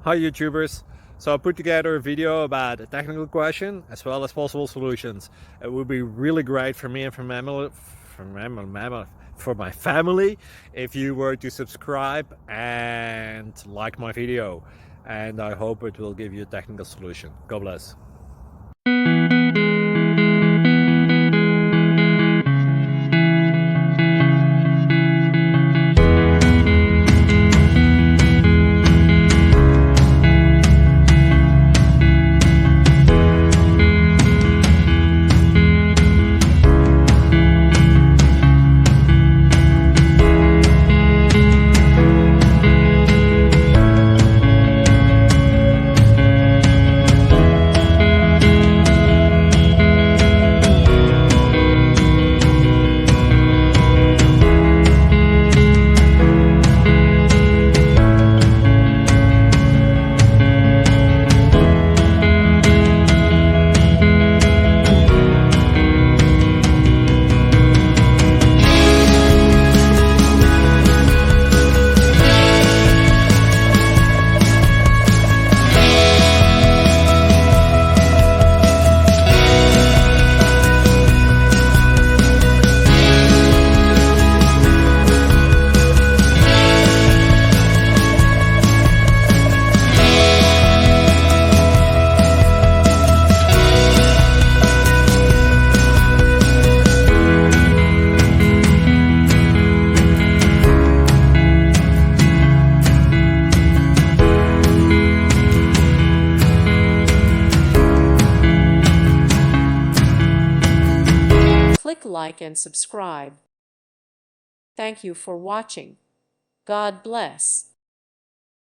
Hi YouTubers! So I put together a video about a technical question as well as possible solutions. It would be really great for me and for my family if you were to subscribe and like my video, and I hope it will give you a technical solution. God bless. Click like and subscribe. Thank you for watching. God bless.